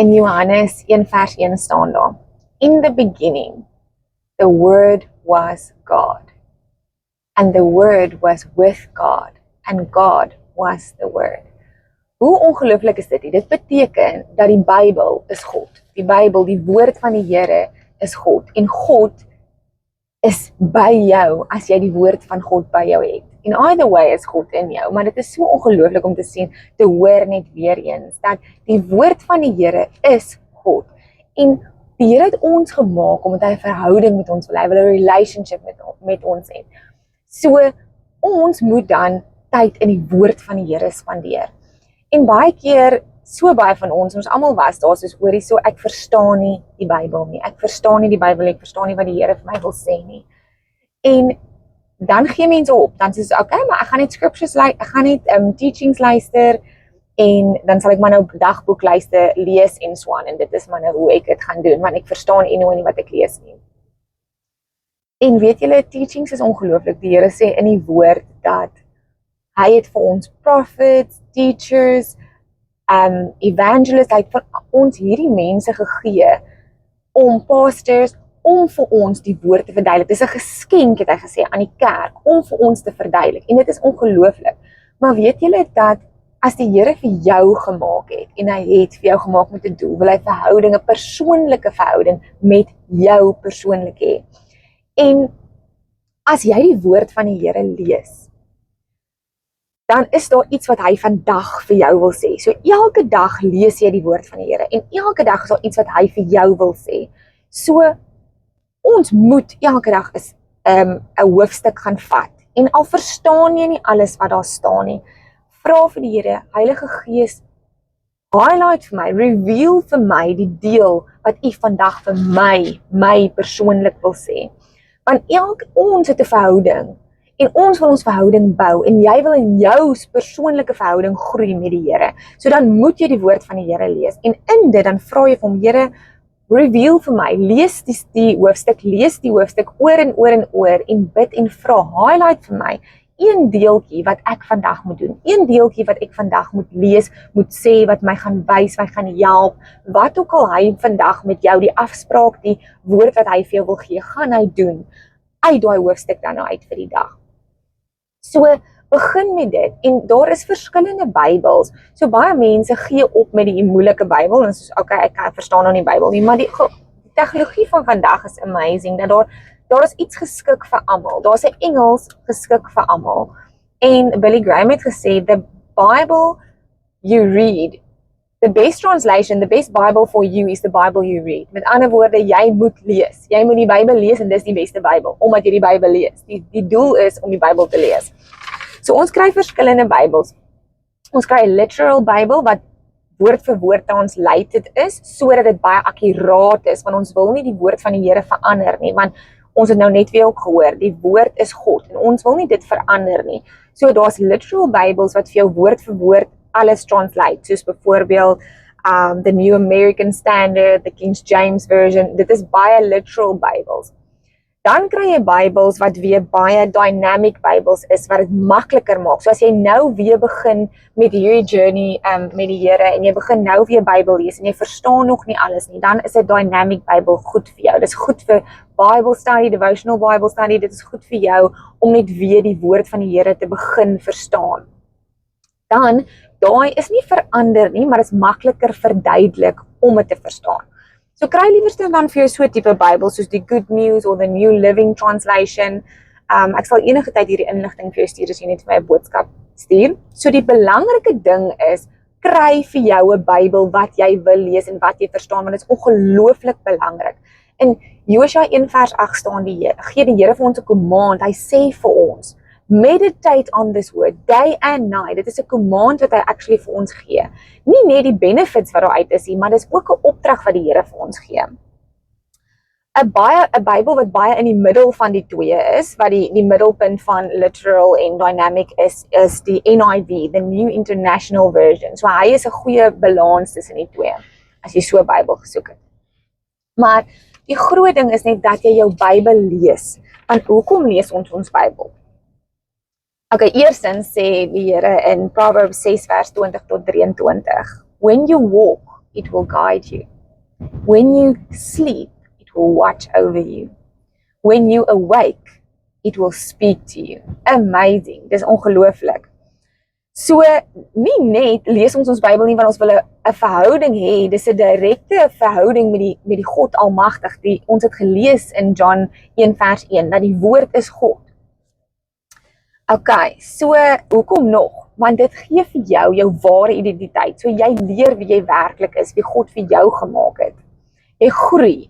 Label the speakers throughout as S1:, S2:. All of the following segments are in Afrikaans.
S1: In Johannes 1 vers 1 staan daar, in the beginning, the Word was God, and the Word was with God, and God was the Word. Hoe ongelooflik is dit? Dit beteken dat die Bybel is God. Die Bybel, die woord van die Here is God. En God is by jou as jy die woord van God by jou het. En either way is God in jou, maar dit is so ongelooflik om te sien, te hoor net weer eens, dat die woord van die Here is God. En die Here het ons gemaak, omdat hy 'n verhouding met ons wil, hy wil 'n relationship met ons hê. So, ons moet dan tyd in die woord van die Here spandeer. En baie keer, so baie van ons almal was daar, soos hoorie so, ek verstaan nie die Bybel nie, ek verstaan nie die Bybel, ek verstaan nie wat die Here vir my wil sê nie. En dan gee mense op, dan sê okay, maar ek gaan net scriptures ek gaan net teachings luister, en dan sal ek maar nou dagboek luister, lees en so aan, en dit is maar nou hoe ek dit gaan doen, want ek verstaan nie wat ek lees nie. En weet julle, teachings is ongelooflik, die Here sê in die woord, dat hy het vir ons prophets, teachers, evangelists, hy het vir ons hierdie mense gegee, om pastors, om vir ons die woord te verduidelik. Dit is 'n geskenk, het hy gesê, aan die kerk, om vir ons te verduidelik. En dit is ongelooflik. Maar weet julle dat, as die Here vir jou gemaak het, en hy het vir jou gemaak met 'n doel, wil hy verhouding, 'n persoonlike verhouding met jou persoonlik hê. En as jy die woord van die Here lees, dan is daar iets wat hy vandag vir jou wil sê. So elke dag lees jy die woord van die Here, en elke dag is daar iets wat hy vir jou wil sê. So, ons moet elke dag 'n hoofstuk gaan vat, en al verstaan jy nie alles wat daar staan nie, vra vir die Here, Heilige Gees, highlight vir my, reveal vir my die deel wat U vandag vir my persoonlik wil sê. Want ons het 'n verhouding, en ons wil ons verhouding bou, en jy wil in jou persoonlike verhouding groei met die Here. So dan moet jy die woord van die Here lees, en in dit dan vra jy vir hom, Here, reveal vir my, lees die hoofstuk oor en oor en oor, en bid en vra, highlight vir my, een deeltjie wat ek vandag moet doen, een deeltjie wat ek vandag moet lees, moet sê, wat my gaan wys, my gaan help, wat ook al hy vandag met jou, die afspraak, die woord wat hy vir jou wil gee, gaan hy doen, uit daai hoofstuk dan nou uit vir die dag. So, begin met dit, en daar is verskillende Bybels, so baie mense gee op met die moeilike Bybel, en soos, okay, ek kan verstaan nou nie Bybel nie, maar die tegnologie van vandag is amazing, dat daar is iets geskik vir almal, daar is 'n Engels geskik vir almal, en Billy Graham het gesê, the Bible you read, the best translation, the best Bible for you is the Bible you read. Met ander woorde, jy moet lees. Jy moet die Bybel lees en dis die beste Bybel, omdat jy die Bybel lees. Die doel is om die Bybel te lees. So ons kry verskillende Bybels. Ons kry 'n literal Bybel wat woord vir woord translated is, sodat dit baie akkuraat is, want ons wil nie die woord van die Here verander nie, want ons het nou net weer ook gehoor, die woord is God, en ons wil nie dit verander nie. So daar's literal Bybels wat vir jou woord vir woord alles translate, soos byvoorbeeld the New American Standard, the King James Version, dit is baie literal Bybels. Dan kry jy Bybels wat weer baie dynamic Bybels is, wat dit makliker maak. So as jy nou weer begin met hierdie journey met die Here, en jy begin nou weer Bybel lees, en jy verstaan nog nie alles nie, dan is 'n dynamic Bybel goed vir jou. Dit is goed vir Bible study, devotional Bible study, dit is goed vir jou, om net weer die woord van die Here te begin verstaan. Dan, daai is nie verander nie, maar is makliker verduidelik om dit te verstaan. So kry liewerste dan vir jou so tipe Bybel, soos die Good News of the New Living Translation. Ek sal enige tyd hierdie inligting vir jou stuur, as jy net vir my 'n boodskap stuur. So die belangrike ding is, kry vir jou 'n Bybel wat jy wil lees en wat jy verstaan, want dit is ongelooflik belangrik. In Josua 1 vers 8 staan gee die Here vir ons 'n command, hy sê vir ons, meditate on this word, day and night. Dit is 'n command wat hy actually vir ons gee. Nie net die benefits wat daar uit is nie, maar dis ook 'n opdrag wat die Here vir ons gee. 'n Bybel wat baie in die middel van die twee is, wat die middelpunt van literal en dynamic is die NIV, the New International Version. So hy is 'n goeie balans tussen die twee, as jy so 'n Bybel gesoek het. Maar die groot ding is net dat jy jou Bybel lees. Want hoekom lees ons Bybel? Okay, eerstens sê die Here in Proverbs 6 vers 20 tot 23, when you walk it will guide you. When you sleep, it will watch over you. When you awake, it will speak to you. Amazing, dis ongelooflik. So, nie net lees ons Bybel nie, want ons wil 'n verhouding hê, dis 'n direkte verhouding met die God Almagtig, ons het gelees in John 1 vers 1, dat die woord is God. Okay, so, hoekom nog? Want dit gee vir jou ware identiteit, so jy leer wie jy werklik is, wie God vir jou gemaak het. Jy groei.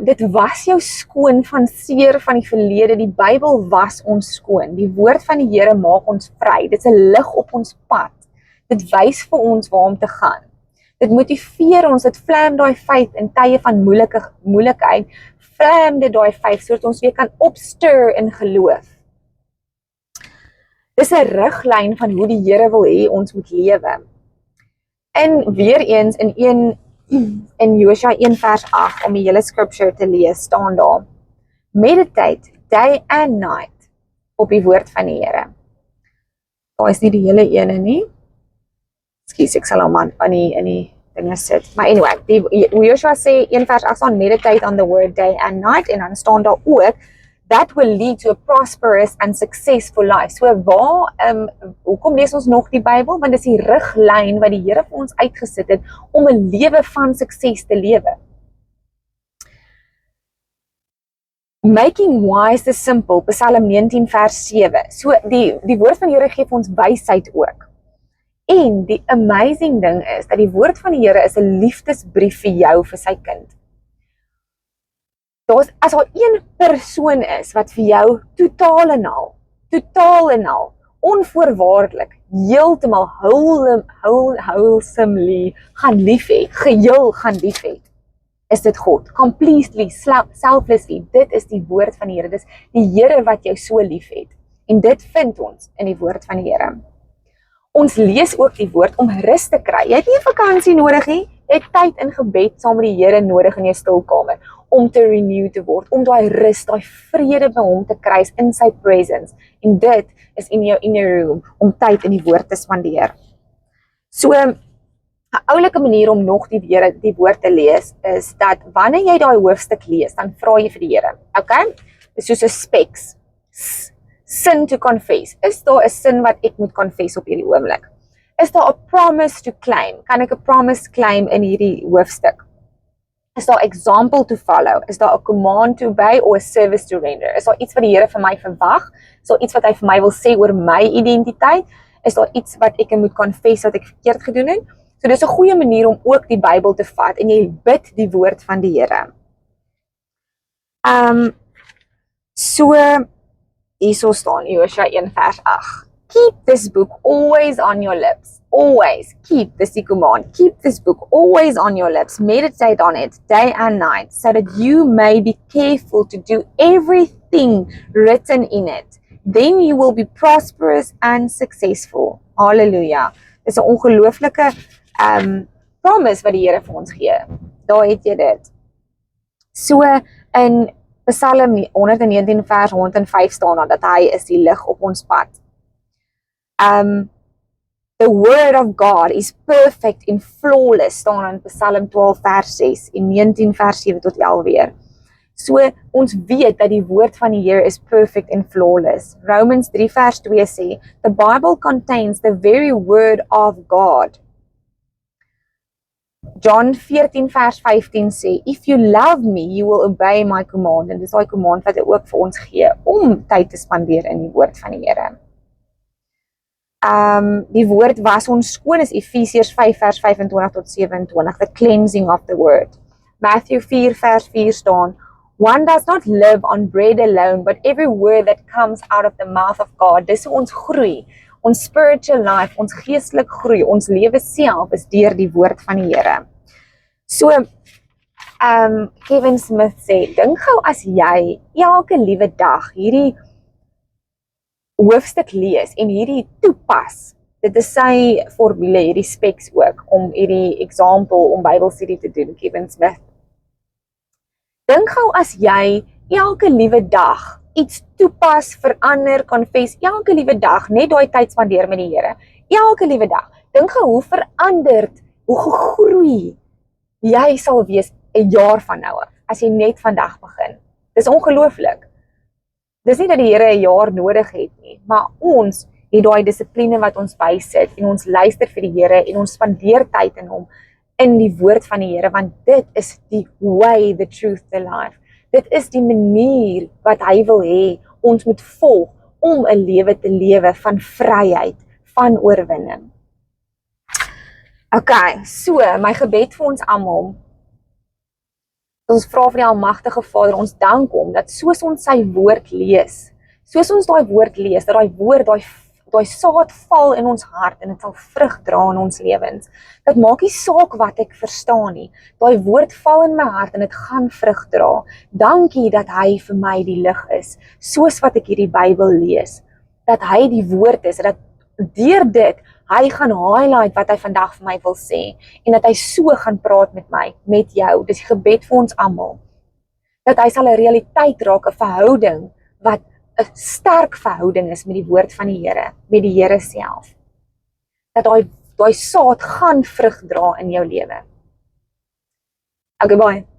S1: Dit was jou skoon van seer van die verlede, die Bybel was ons skoon, die woord van die Here maak ons vry, dit is 'n lig op ons pad, dit wys vir ons waar om te gaan, dit motiveer ons, dit vlam daai faith in tye van moeilikheid, vlam dit daai faith, sodat ons weer kan opstir in geloof. Dis 'n riglyn van hoe die Here wil hê ons moet lewe. En weer eens in Josua 1 vers 8, om die hele scripture te lees, staan daar, meditate day and night op die woord van die Here. Daar is nie die hele ene nie. Ekskuus, ek sal hom in die dinge sit. Maar anyway, Josua sê 1 vers 8 staan, meditate on the word day and night, en dan staan daar ook, that will lead to a prosperous and successful life. So hoekom lees ons nog die Bybel? Want dis die riglyn wat die Here vir ons uitgesit het om 'n lewe van sukses te lewe. Making wise is simple, Psalm 19 vers 7. So die woord van die Here gee vir ons wysheid ook. En die amazing ding is dat die woord van die Here is 'n liefdesbrief vir jou, vir sy kind. As daar een persoon is wat vir jou totaal en al, onvoorwaardelik, heeltemal wholesomely gaan lief het, geheel gaan lief het, is dit God. Completely, selflessly, dit is die woord van die Here, dis die Here wat jou so lief het. En dit vind ons in die woord van die Here. Ons lees ook die woord om rus te kry. Jy het nie 'n vakansie nodig nie, jy het tyd in gebed saam met die Here nodig in jou stilkamer, om te renew te word, om daai rus, daai vrede by hom te kry in sy presence. En dit is in jou inner room, om tyd in die woord te spandeer. So, 'n oulike manier om nog die woord te lees, is dat wanneer jy daai hoofstuk lees, dan vra jy vir die Here, okay? Dis soos 'n specs, sin to confess. Is daar 'n sin wat ek moet confess op hierdie oomblik? Is daar 'n promise to claim? Kan ek 'n promise claim in hierdie hoofstuk? Is daar 'n example to follow? Is daar 'n command to obey or a service to render? Is daar iets wat die Here vir my verwag? Is daar iets wat hy vir my wil sê oor my identiteit? Is daar iets wat ek moet confess wat ek verkeerd gedoen het? So dis 'n goeie manier om ook die Bybel te vat en jy bid die woord van die Here. So hierso staan Josua 1 vers 8. Keep this book always on your lips. Always keep this command. Keep this book always on your lips. Meditate on it day and night, so that you may be careful to do everything written in it. Then you will be prosperous and successful. Hallelujah. Dis 'n ongelooflike promise wat die Here vir ons gee. Daar het jy dit. So in Psalm 119 vers 105 staan daar dat hy is die lig op ons pad. The word of God is perfect and flawless, staan in Psalm 12 vers 6 en 19 vers 7 tot 11 weer. So ons weet dat die woord van die Here is perfect and flawless. Romans 3 vers 2 sê, the Bible contains the very word of God. John 14 vers 15 sê, if you love me, you will obey my command. En dis daai command wat hy ook vir ons gee, om tyd te spandeer in die woord van die Here. Die woord was ons skoon is Efesiërs 5 vers 25 tot 27, the cleansing of the word. Matthew 4 vers 4 staan, one does not live on bread alone, but every word that comes out of the mouth of God. Dis hoe ons groei, ons spiritual life, ons geestelik groei, ons lewe self is deur die woord van die Here. So, Kevin Smith sê, dink gou as jy elke liewe dag hierdie hoofstuk lees en hierdie toepas, dit is sy formule, hierdie specs ook, om hierdie example, om Bybelstudie te doen, Kevin Smith. Dink gou as jy elke liewe dag iets toepas, verander, confess, elke liewe dag, net daai tyd spandeer met die Here, elke liewe dag, dink gou hoe veranderd hoe gegroei jy sal wees 'n jaar van nou af, as jy net vandag begin. Dis ongelooflik. Dis nie dat die Here 'n jaar nodig het nie, maar ons het daai dissipline wat ons bysit en ons luister vir die Here en ons spandeer tyd in hom, in die woord van die Here, want dit is die way, the truth, the life. Dit is die manier wat hy wil hê ons moet volg om 'n lewe te lewe van vryheid, van oorwinning. Okay, so my gebed vir ons almal. Ons vra vir die Almagtige Vader, ons dank hom dat soos ons sy woord lees, soos ons daai woord lees, dat daai woord, daai saad val in ons hart en dit sal vrug dra in ons lewens. Dit maak nie saak wat ek verstaan nie. Daai woord val in my hart en dit gaan vrug dra. Dankie dat hy vir my die lig is, soos wat ek hierdie Bybel lees. Dat hy die woord is, dat deur dit hy gaan highlight wat hy vandag vir my wil sê en dat hy so gaan praat met my, met jou. Dis die gebed vir ons almal. Dat hy sal 'n realiteit raak, 'n verhouding wat 'n sterk verhouding is met die woord van die Here, met die Here self. Dat daai saad gaan vrug dra in jou lewe. Okay, bye.